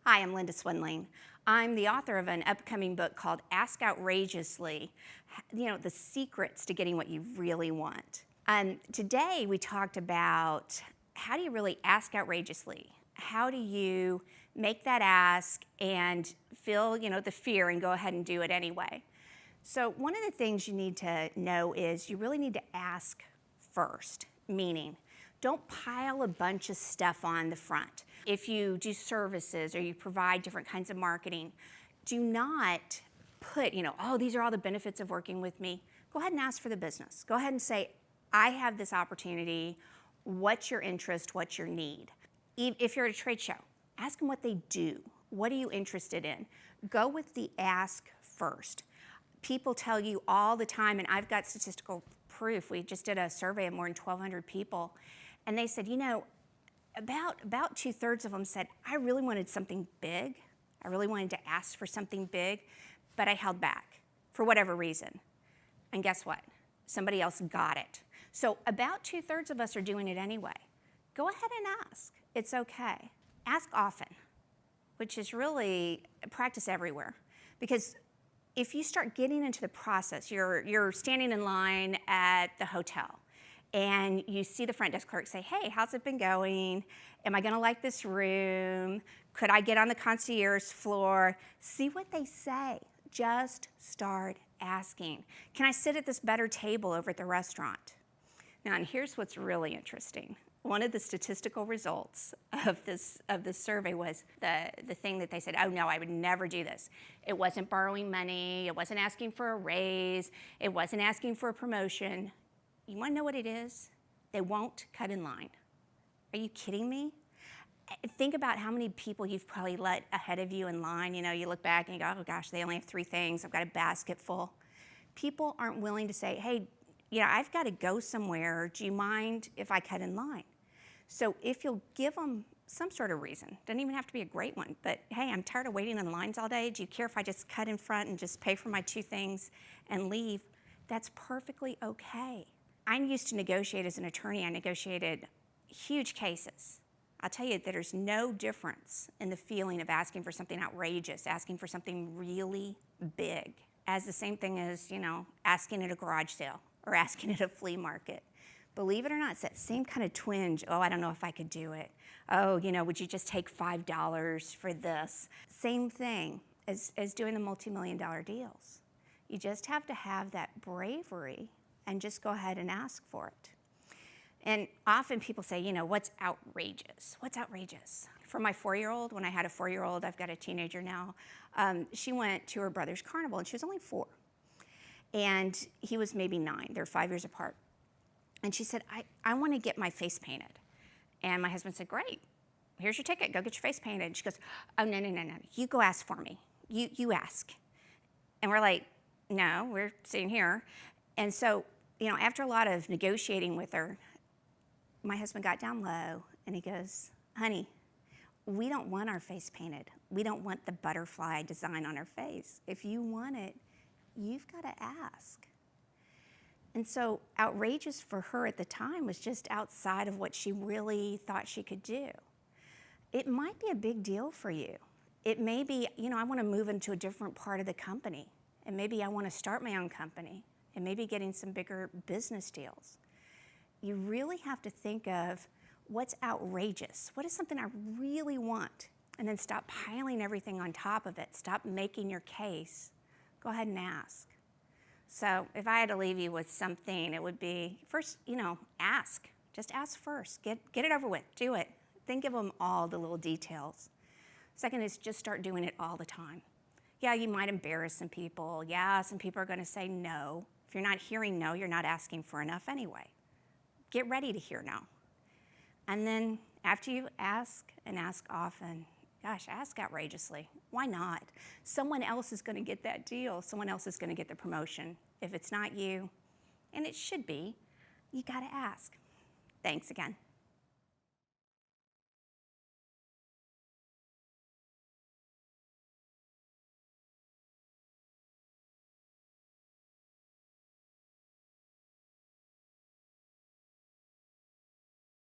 Hi, I'm Linda Swindling. I'm the author of an upcoming book called Ask Outrageously, the secrets to getting what you really want. Today we talked about how do you really ask outrageously? How do you make that ask and feel, the fear and go ahead and do it anyway? So one of the things you need to know is you really need to ask first, meaning don't pile a bunch of stuff on the front. If you do services or you provide different kinds of marketing, do not put, oh, these are all the benefits of working with me. Go ahead and ask for the business. Go ahead and say, I have this opportunity. What's your interest? What's your need? If you're at a trade show, ask them what they do. What are you interested in? Go with the ask first. People tell you all the time, and I've got statistical proof. We just did a survey of more than 1,200 people, and they said, about 2/3 of them said, I really wanted something big. I really wanted to ask for something big, but I held back for whatever reason. And guess what? Somebody else got it. So about 2/3 of us are doing it anyway. Go ahead and ask. It's okay. Ask often, which is really practice everywhere. Because if you start getting into the process, you're standing in line at the hotel, and you see the front desk clerk say, hey, how's it been going? Am I gonna like this room? Could I get on the concierge floor? See what they say. Just start asking. Can I sit at this better table over at the restaurant? Now, and here's what's really interesting. One of the statistical results of this survey was the thing that they said, oh no, I would never do this. It wasn't borrowing money, it wasn't asking for a raise, it wasn't asking for a promotion. You wanna know what it is? They won't cut in line. Are you kidding me? Think about how many people you've probably let ahead of you in line. You look back and you go, oh gosh, they only have 3 things. I've got a basket full. People aren't willing to say, hey, I've got to go somewhere. Do you mind if I cut in line? So if you'll give them some sort of reason, doesn't even have to be a great one, but hey, I'm tired of waiting in lines all day. Do you care if I just cut in front and just pay for my 2 things and leave? That's perfectly okay. I used to negotiate as an attorney. I negotiated huge cases. I'll tell you, there's no difference in the feeling of asking for something outrageous, asking for something really big, as the same thing as, asking at a garage sale or asking at a flea market. Believe it or not, it's that same kind of twinge. Oh, I don't know if I could do it. Oh, would you just take $5 for this? Same thing as doing the multi-million-dollar deals. You just have to have that bravery and just go ahead and ask for it. And often people say, what's outrageous? What's outrageous? For my 4-year-old, when I had a 4-year-old, I've got a teenager now, she went to her brother's carnival and she was only 4. And he was maybe 9, they're 5 years apart. And she said, I want to get my face painted. And my husband said, great, here's your ticket, go get your face painted. And she goes, oh, no, you go ask for me, you ask. And we're like, no, we're sitting here. And so, after a lot of negotiating with her, my husband got down low and he goes, honey, we don't want our face painted. We don't want the butterfly design on our face. If you want it, you've got to ask. And so outrageous for her at the time was just outside of what she really thought she could do. It might be a big deal for you. It may be, I want to move into a different part of the company, and maybe I want to start my own company, and maybe getting some bigger business deals. You really have to think of what's outrageous. What is something I really want? And then stop piling everything on top of it. Stop making your case. Go ahead and ask. So if I had to leave you with something, it would be, first, ask. Just ask first. Get it over with. Do it. Think of them all the little details. Second is just start doing it all the time. Yeah, you might embarrass some people. Yeah, some people are going to say no. If you're not hearing no, you're not asking for enough anyway. Get ready to hear no. And then after you ask and ask often, gosh, ask outrageously. Why not? Someone else is going to get that deal. Someone else is going to get the promotion. If it's not you, and it should be, you got to ask. Thanks again.